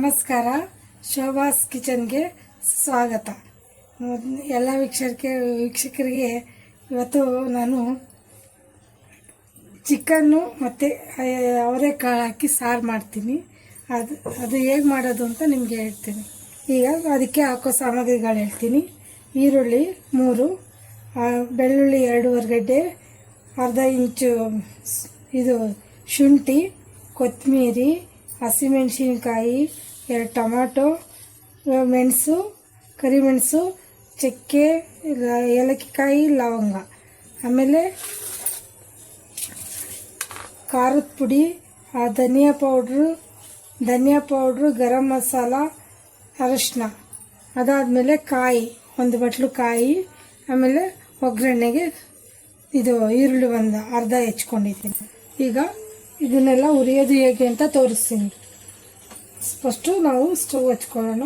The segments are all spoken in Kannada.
ನಮಸ್ಕಾರ. ಶೋಭಾಸ್ ಕಿಚನ್ಗೆ ಸ್ವಾಗತ. ಎಲ್ಲ ವೀಕ್ಷಕರಿಗೆ ಇವತ್ತು ನಾನು ಚಿಕನ್ನು ಮತ್ತು ಅವರೆಕಾಳು ಹಾಕಿ ಸಾರು ಮಾಡ್ತೀನಿ. ಅದು ಹೇಗೆ ಮಾಡೋದು ಅಂತ ನಿಮಗೆ ಹೇಳ್ತೀನಿ. ಈಗ ಅದಕ್ಕೆ ಹಾಕೋ ಸಾಮಗ್ರಿಗಳು ಹೇಳ್ತೀನಿ. ಈರುಳ್ಳಿ 3, ಬೆಳ್ಳುಳ್ಳಿ 2.5 ಗಡ್ಡೆ, ಅರ್ಧ ಇಂಚು ಇದು ಶುಂಠಿ, ಕೊತ್ತಂಬರಿ, ಹಸಿಮೆಣಸಿನ್ಕಾಯಿ, 2 ಟೊಮಾಟೊ, ಮೆಣಸು, ಕರಿಮೆಣಸು, ಚಕ್ಕೆ, ಏಲಕ್ಕಿಕಾಯಿ, ಲವಂಗ, ಆಮೇಲೆ ಖಾರದ ಪುಡಿ, ಧನಿಯಾ ಪೌಡ್ರು, ಗರಂ ಮಸಾಲ, ಅರಿಶಿನ. ಅದಾದಮೇಲೆ ಕಾಯಿ, 1 ಬಟ್ಲು ಕಾಯಿ, ಆಮೇಲೆ ಒಗ್ಗರಣೆಗೆ ಇದು ಈರುಳ್ಳಿ ಅರ್ಧ ಹೆಚ್ಕೊಂಡಿದ್ದೀನಿ. ಈಗ ಇದನ್ನೆಲ್ಲ ಹುರಿಯೋದು ಹೇಗೆ ಅಂತ ತೋರಿಸ್ತೀನಿ. ಫಸ್ಟು ನಾವು ಸ್ಟವ್ ಹಚ್ಕೊಳ್ಳೋಣ.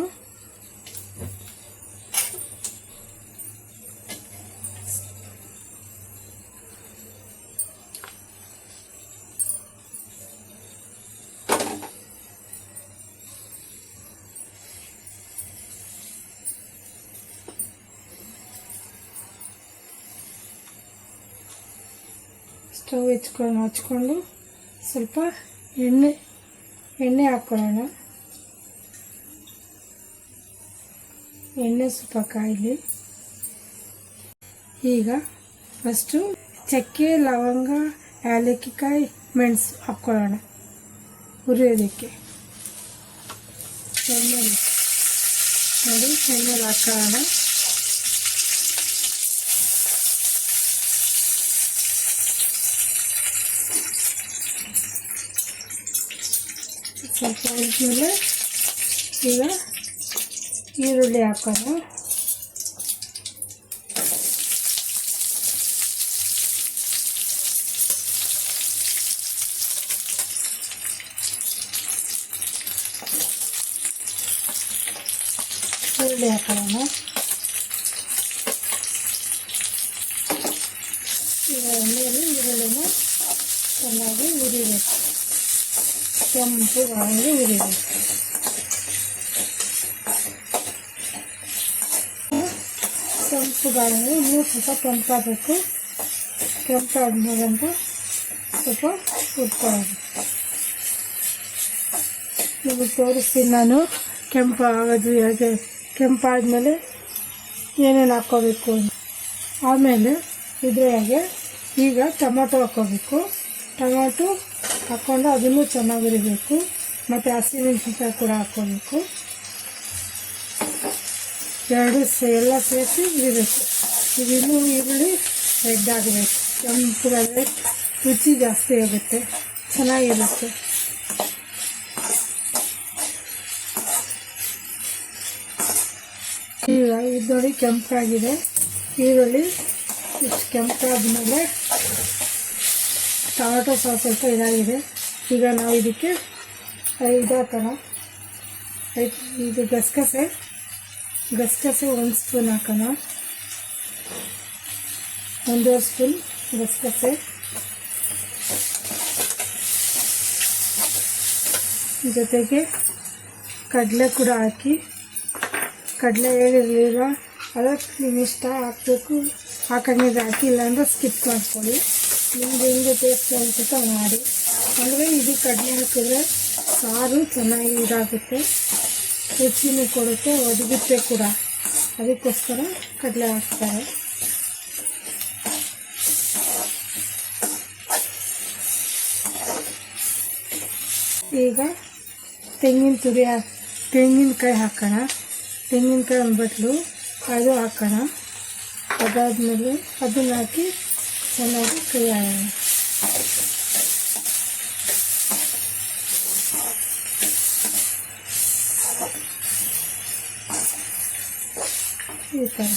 ಸ್ಟವ್ ಹಚ್ಕೊಂಡು ಸ್ವಲ್ಪ ಎಣ್ಣೆ ಹಾಕ್ಕೊಳ್ಳೋಣ. ಎಣ್ಣೆ ಸ್ವಲ್ಪ ಕಾಯಿಲಿ. ಈಗ ಫಸ್ಟು ಚಕ್ಕೆ, ಲವಂಗ, ಏಲಕ್ಕಿಕಾಯಿ, ಮೆಣಸು ಹಾಕ್ಕೊಳ್ಳೋಣ ಹುರಿಯೋದಕ್ಕೆ. ಎಣ್ಣೆಲಿ ಹಾಕ್ಕೊಳ್ಳೋಣ. ಸ್ವಲ್ಪ ಆದಮೇಲೆ ಈಗ ಈರುಳ್ಳಿ ಹಾಕೋಣ. ಈರುಳ್ಳಿ ಹಾಕೋಣ. ಈಗ ಈರುಳ್ಳಿನ ಚೆನ್ನಾಗಿ ಹುರಿಬೇಕು, ಕೆಂಪುಗಾಗಿ ಹುರಿಬೇಕು. ಇನ್ನೂ ಸ್ವಲ್ಪ ಕೆಂಪಾಗಬೇಕು. ಕೆಂಪಾದ್ಮೇಲಂತ ಸ್ವಲ್ಪ ಹುರ್ಕೊಳ್ಳೋದು. ನಿಮಗೆ ತೋರಿಸ್ತೀನಿ ನಾನು ಕೆಂಪು ಆಗೋದು ಹೇಗೆ. ಕೆಂಪಾದ್ಮೇಲೆ ಏನೇನು ಹಾಕ್ಕೋಬೇಕು ಅಂತ. ಆಮೇಲೆ ಇದ್ರಾಗೆ ಈಗ ಟೊಮಾಟೊ ಹಾಕ್ಕೋಬೇಕು. ಟೊಮಾಟೊ ಹಾಕ್ಕೊಂಡು ಅದನ್ನು ಚೆನ್ನಾಗಿ ಹುರಿಬೇಕು. ಮತ್ತು ಹಸಿಮೆಣಸಿನ್ಕಾಯಿ ಕೂಡ ಹಾಕ್ಕೋಬೇಕು. ಎಲ್ಲ ಸೇರಿಸಿ ಹುರಿಬೇಕು. ಇದನ್ನು ಈರುಳ್ಳಿ ರೆಡ್ ಆಗಬೇಕು, ಕೆಂಪುಗಾದರೆ ರುಚಿ ಜಾಸ್ತಿ ಆಗುತ್ತೆ, ಚೆನ್ನಾಗಿರುತ್ತೆ. ಈಗ ಇದು ನೋಡಿ ಕೆಂಪಾಗಿದೆ ಈರುಳ್ಳಿ. ಇಷ್ಟು ಕೆಂಪಾದ್ಮೇಲೆ ಟೊಮಾಟೊ ಸ್ವಲ್ಪ ಇದಾಗಿದೆ. ಈಗ ನಾವು ಇದಕ್ಕೆ ಇದು ಹಾಕೋಣ. ಇದು ಗಸಗಸೆ 1 ಸ್ಪೂನ್ ಹಾಕೋಣ. 1.5 ಸ್ಪೂನ್ ಗಸಗಸೆ. ಜೊತೆಗೆ ಕಡಲೆ ಕೂಡ ಹಾಕಿ. ಕಡಲೆ ಹೇಳಿರಲಿಲ್ಲ, ಅದಕ್ಕೆ ನಿಮ್ಮ ಇಷ್ಟ ಹಾಕಬೇಕು, ಹಾಕೊಂಡಿದ್ರೆ ಹಾಕಿ, ಇಲ್ಲಾಂದ್ರೆ ಸ್ಕಿಪ್ ಮಾಡ್ಕೊಳ್ಳಿ. ನಿಮಗೆ ಹೆಂಗೆ ಟೇಸ್ಟ್ ಅನ್ಸುತ್ತೋ ಮಾಡಿ. ಅಂದರೆ ಇದು ಕಡಲೆ ಹಾಕಿದ್ರೆ ಸಾರು ಚೆನ್ನಾಗಿ ಇದಾಗುತ್ತೆ, ರುಚಿನೂ ಕೊಡುತ್ತೆ, ಒದಗುತ್ತೆ ಕೂಡ. ಅದಕ್ಕೋಸ್ಕರ ಕಡಲೆ ಹಾಕ್ತಾರೆ. ಈಗ ತೆಂಗಿನಕಾಯಿ ಹಾಕೋಣ. ತೆಂಗಿನಕಾಯಿ 1 ಬಟ್ಲು ಅದು ಹಾಕೋಣ. ಅದಾದಮೇಲೆ ಅದನ್ನು ಹಾಕಿ ಚೆನ್ನಾಗಿ ಕೈ ಆಡೋಣ. ಈ ಥರ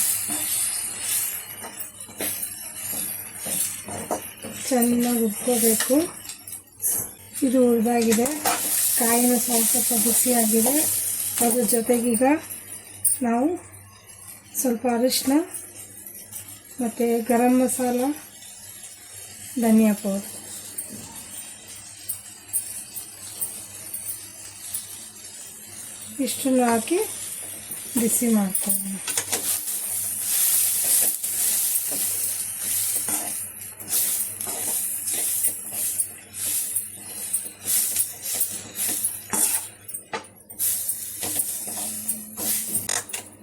ಚೆನ್ನಾಗಿ ಹುರ್ಕೋಬೇಕು. ಇದು ಹುರಿದಾಗಿದೆ, ಕಾಯಿನ ಸ್ವಲ್ಪ ಬಿಸಿಯಾಗಿದೆ. ಅದ್ರ ಜೊತೆಗೀಗ ನಾವು ಸ್ವಲ್ಪ ಅರಿಶಿನ ಮತ್ತು ಗರಂ ಮಸಾಲ, ಧನಿಯಾ ಪೌಡರ್ ಇಷ್ಟನ್ನು ಹಾಕಿ ಬಿಸಿ ಮಾಡ್ಕೊಳ್ಳೋಣ.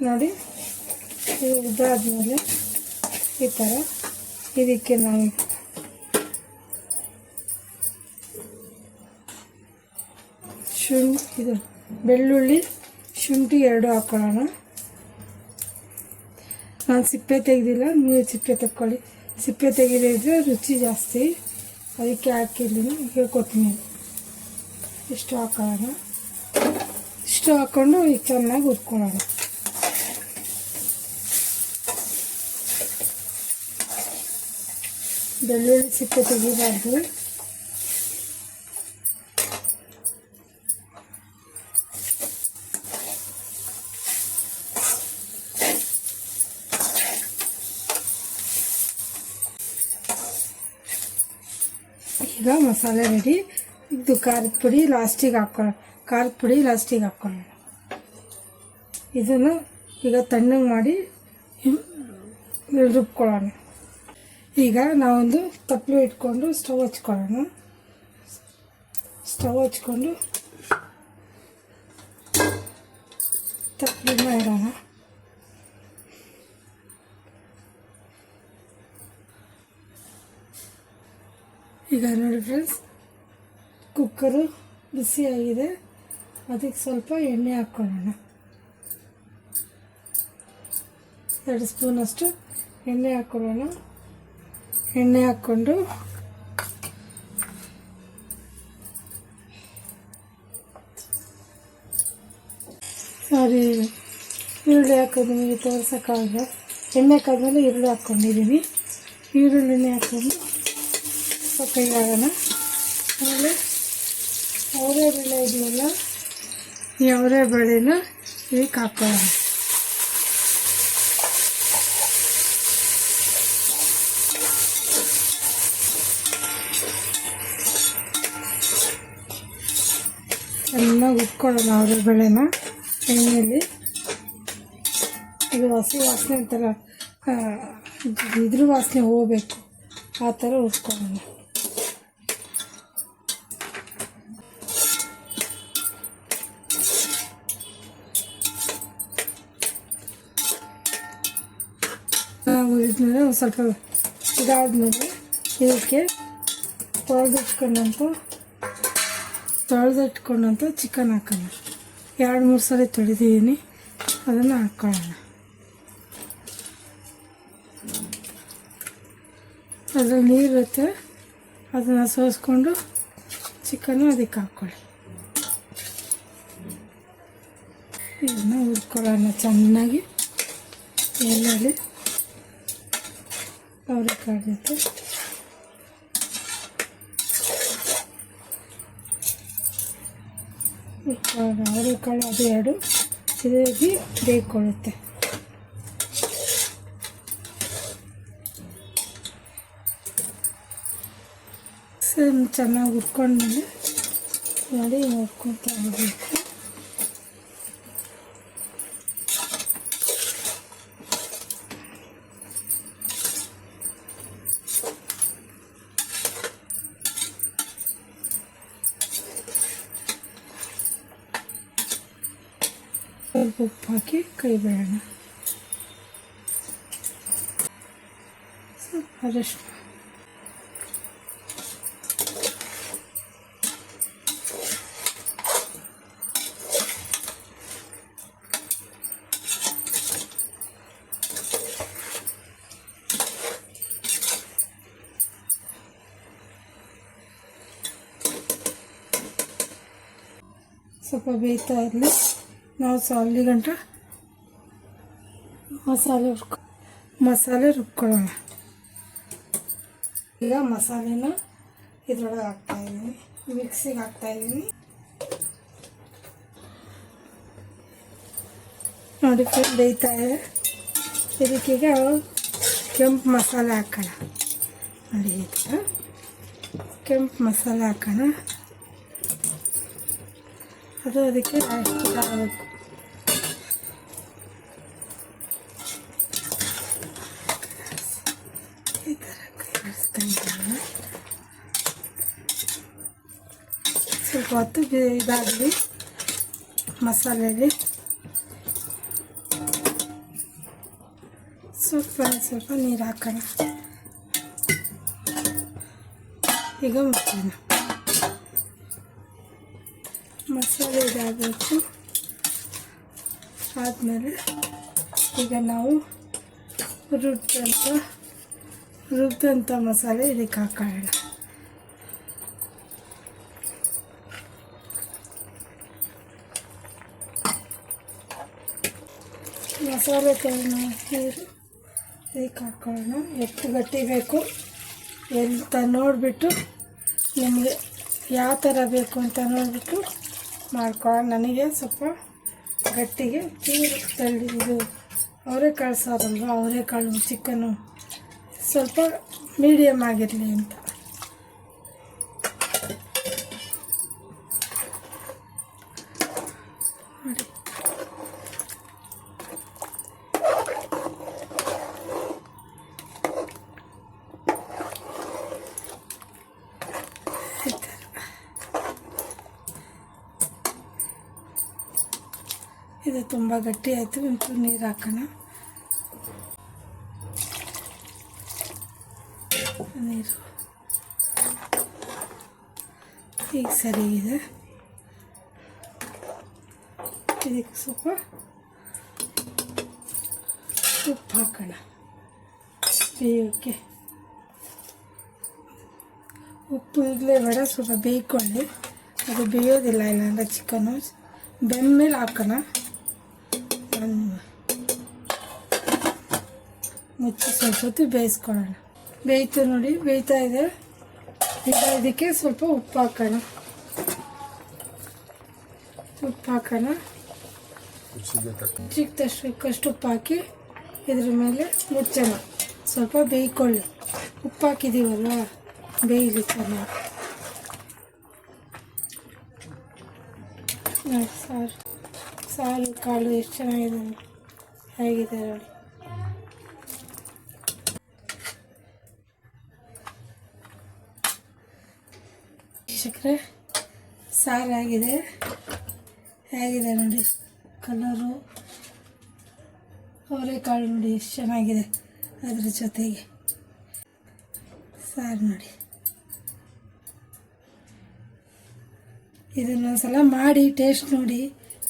ನೋಡಿ, ಇದಾದ್ಮೇಲೆ ಈ ಥರ ಇದಕ್ಕೆ ನಾವು ಇದು ಬೆಳ್ಳುಳ್ಳಿ ಶುಂಠಿ 2 ಹಾಕ್ಕೊಳ್ಳೋಣ. ನಾನು ಸಿಪ್ಪೆ ತೆಗೆದಿಲ್ಲ, ನೀವು ಸಿಪ್ಪೆ ತೆಕ್ಕೊಳ್ಳಿ. ಸಿಪ್ಪೆ ತೆಗೆದಿದ್ರೆ ರುಚಿ ಜಾಸ್ತಿ, ಅದಕ್ಕೆ ಹಾಕಿದ್ದೀನಿ. ಈಗ ಕೊತ್ತಂಬರಿ ಇಷ್ಟು ಹಾಕೊಳ್ಳೋಣ. ಇಷ್ಟು ಹಾಕ್ಕೊಂಡು ಈಗ ಚೆನ್ನಾಗಿ ಹುರ್ಕೊಳ್ಳೋಣ. ಬೆಳ್ಳುಳ್ಳಿ ಸಿಪ್ಪೆ ತೆಗಿಬಾರ್ದು. ಈಗ ಮಸಾಲೆ ರೆಡಿ. ಇದು ಖಾರದ ಪುಡಿ ಲಾಸ್ಟಿಗೆ ಹಾಕ್ಕೊಳ್ಳೋಣ. ಇದನ್ನು ಈಗ ತಣ್ಣಗೆ ಮಾಡಿ ರುಬ್ಕೊಳ್ಳೋಣ. ಈಗ ನಾವೊಂದು ತಪ್ಪಲೆ ಇಟ್ಕೊಂಡು ಸ್ಟವ್ ಹಚ್ಕೊಳ್ಳೋಣ. ಸ್ಟವ್ ಹಚ್ಕೊಂಡು ತಪ್ಪಲೆನ ಇಡೋಣ. ಈಗ ನೋಡಿ ಫ್ರೆಂಡ್ಸ್, ಕುಕ್ಕರು ಬಿಸಿಯಾಗಿದೆ. ಅದಕ್ಕೆ ಸ್ವಲ್ಪ ಎಣ್ಣೆ ಹಾಕ್ಕೊಳ್ಳೋಣ. 2 ಸ್ಪೂನಷ್ಟು ಎಣ್ಣೆ ಹಾಕ್ಕೊಳ್ಳೋಣ. ಎಣ್ಣೆ ಹಾಕ್ಕೊಂಡು ಈರುಳ್ಳಿ ಹಾಕೋದು ನಿಮಗೆ ತೋರ್ಸೋಕ್ಕಾಗಲ್ಲ. ಎಣ್ಣೆ ಹಾಕಾದ್ಮೇಲೆ ಈರುಳ್ಳಿ ಹಾಕ್ಕೊಂಡಿದ್ದೀನಿ. ಈರುಳ್ಳಿನೇ ಹಾಕ್ಕೊಂಡು ಸ್ವಲ್ಪ ಆಗೋಣ. ಆಮೇಲೆ ಅವರೆಬೇಳೆ ಇದೆಯಲ್ಲ, ಈ ಅವರೆಬೇಳೆನ ಇದಕ್ಕೆ ಹಾಕ್ಕೊಳ್ಳೋಣ. ಚೆನ್ನಾಗಿ ಉಟ್ಕೊಳ್ಳೋಣ ಅವರೆಬೇಳೆನ ಎಣ್ಣೆಯಲ್ಲಿ. ಇದು ಹಸಿ ವಾಸನೆ ಒಂಥರ ಇದ್ರ ವಾಸನೆ ಹೋಗಬೇಕು, ಆ ಥರ ಉಟ್ಕೊಳ್ಳೋಣ. ಉರಿದ್ಮೇಲೆ ಒಂದು ಸ್ವಲ್ಪ ಇದಾದ್ಮೇಲೆ ಇದಕ್ಕೆ ತೊಳೆದಿಟ್ಕೊಂಡಂಥ ಚಿಕನ್ ಹಾಕೋಣ. 2-3 ಸಲ ತೊಳೆದಿದ್ದೀನಿ, ಅದನ್ನು ಹಾಕ್ಕೊಳ್ಳೋಣ. ಅದ್ರಲ್ಲಿ ನೀರಿರುತ್ತೆ, ಅದನ್ನು ಸೋಸ್ಕೊಂಡು ಚಿಕನ್ನು ಅದಕ್ಕೆ ಹಾಕ್ಕೊಳ್ಳಿ. ಇದನ್ನು ಹುರ್ಕೊಳ್ಳೋಣ ಚೆನ್ನಾಗಿ. ಎಣ್ಣೆಲಿ ಅವರೆಕಾಳು ಜೊತೆ ಅವರೆಕಾಳು ಅದು 2 ಇದಾಗಿ ಬೇಯ್ಕೊಳ್ಳುತ್ತೆ. ಚೆನ್ನಾಗಿ ಹುರ್ಕೊಂಡ್ಮೇಲೆ ನೋಡಿ ನೋಡ್ಕೊತಾ ಹೋಗಬೇಕು. ಸ್ವಲ್ಪ ಉಪ್ಪು ಹಾಕಿ ಕೈ ಬೇಡೋಣ. ಸ್ವಲ್ಪ ಅರಶಿನ, ಸ್ವಲ್ಪ ಬೇಯ್ತಾ ಇರಲಿ. ನಾವು ಅಲ್ಲಿ ಗಂಟ ಮಸಾಲೆ ರುಬ್ಕೊಳ್ಳೋಣ. ಈಗ ಮಸಾಲೆನ ಇದ್ರೊಳಗೆ ಹಾಕ್ತಾಯಿದ್ದೀನಿ, ಮಿಕ್ಸಿಗೆ ಹಾಕ್ತಾಯಿದ್ದೀನಿ. ನೋಡಿ ಬೇಯ್ತಾ ಇದೆ. ಇದಕ್ಕೀಗ ಕೆಂಪು ಮಸಾಲೆ ಹಾಕೋಣ. ನೋಡಿ ಈ ಥರ ಕೆಂಪು ಮಸಾಲೆ ಹಾಕೋಣ. ಅದು ಅದಕ್ಕೆ ಇದಾಗಬೇಕು. ಈ ಥರ ಕೈಯಾಡಿಸ್ಕೊಂಡ್ರೆ ಸ್ವಲ್ಪ ಹೊತ್ತು ಇದಾಗಲಿ. ಮಸಾಲೆಯಲ್ಲಿ ಸ್ವಲ್ಪ ನೀರು ಹಾಕೋಣ. ಈಗ ಮುಚ್ಚೋಣ. ಮಸಾಲೆ ಇದಾಗಬೇಕು. ಆದಮೇಲೆ ಈಗ ನಾವು ರುಬ್ಬಿದಂಥ ಮಸಾಲೆ ಇದಕ್ಕೆ ಹಾಕೋಣ. ಮಸಾಲೆ ನೀರು ಇದಕ್ಕೆ ಹಾಕೊಳ್ಳೋಣ. ಎಷ್ಟು ಗಟ್ಟಿ ಬೇಕು ಅಂತ ನೋಡಿಬಿಟ್ಟು ನಿಮಗೆ ಯಾವ ಥರ ಬೇಕು ಅಂತ ನೋಡಿಬಿಟ್ಟು ಮಾಡ್ಕೊಳ್ಳೋಣ. ನನಗೆ ಸ್ವಲ್ಪ ಗಟ್ಟಿಗೆ ಇದು ಅವರೆಕಾಳು ಸಾರಲ್ವ, ಅವರೆಕಾಳು ಚಿಕನ್ನು ಸ್ವಲ್ಪ ಮೀಡಿಯಮ್ ಆಗಿರಲಿ ಅಂತ. ನೋಡಿ, ಇದು ತುಂಬ ಗಟ್ಟಿ ಆಯಿತು. ಒಂಚೂರು ನೀರು ಹಾಕೋಣ. ನೀರು ಈಗ ಸರಿ ಇದೆ. ಇದಕ್ಕೆ ಸ್ವಲ್ಪ ಉಪ್ಪು ಹಾಕೋಣ ಬೇಯೋಕ್ಕೆ. ಉಪ್ಪು ಈಗಲೇ ಬೇಡ, ಸ್ವಲ್ಪ ಬೇಯ್ಕೊಳ್ಳಿ. ಅದು ಬೇಯೋದಿಲ್ಲ, ಇಲ್ಲಾಂದರೆ ಚಿಕನ್ನು ಬೆಂದ್ಮೇಲೆ ಹಾಕೋಣ. ಮುಚ್ಚಿ ಸ್ವಲ್ಪ ಹೊತ್ತು ಬೇಯಿಸ್ಕೊಳ್ಳೋಣ. ಬೇಯ್ತು ನೋಡಿ, ಬೇಯ್ತಾ ಇದೆ. ಈಗ ಇದಕ್ಕೆ ಸ್ವಲ್ಪ ಉಪ್ಪು ಹಾಕೋಣ. ಚಿಕ್ಕದಷ್ಟು ಉಪ್ಪು ಹಾಕಿ ಇದ್ರ ಮೇಲೆ ಮುಚ್ಚೋಣ. ಸ್ವಲ್ಪ ಬೇಯ್ಕೊಳ್ಳಿ. ಉಪ್ಪು ಹಾಕಿದ್ದೀವಲ್ವ, ಬೇಯಲಿ ಚೆನ್ನಾಗಿ. ಸಾರು ಕಾಳು ಎಷ್ಟು ಚೆನ್ನಾಗಿದೆ, ಹೇಗಿದೆ ನೋಡಿ. ವೀಕ್ಷಕರೇ, ಸಾರು ಹೇಗಿದೆ ನೋಡಿ. ಕಲರು ಅವರೆಕಾಳು ನೋಡಿ ಎಷ್ಟು ಚೆನ್ನಾಗಿದೆ. ಅದ್ರ ಜೊತೆಗೆ ಸಾರು ನೋಡಿ. ಇದನ್ನೊಂದ್ಸಲ ಮಾಡಿ ಟೇಸ್ಟ್ ನೋಡಿ,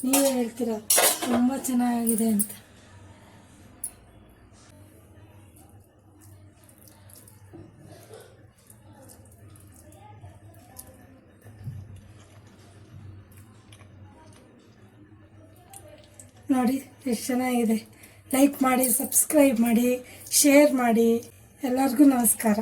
ನೀವೇ ಹೇಳ್ತೀರ ತುಂಬ ಚೆನ್ನಾಗಿದೆ ಅಂತ. ನೋಡಿ ಎಷ್ಟು ಚೆನ್ನಾಗಿದೆ. ಲೈಕ್ ಮಾಡಿ, ಸಬ್ಸ್ಕ್ರೈಬ್ ಮಾಡಿ, ಶೇರ್ ಮಾಡಿ. ಎಲ್ಲರಿಗೂ ನಮಸ್ಕಾರ.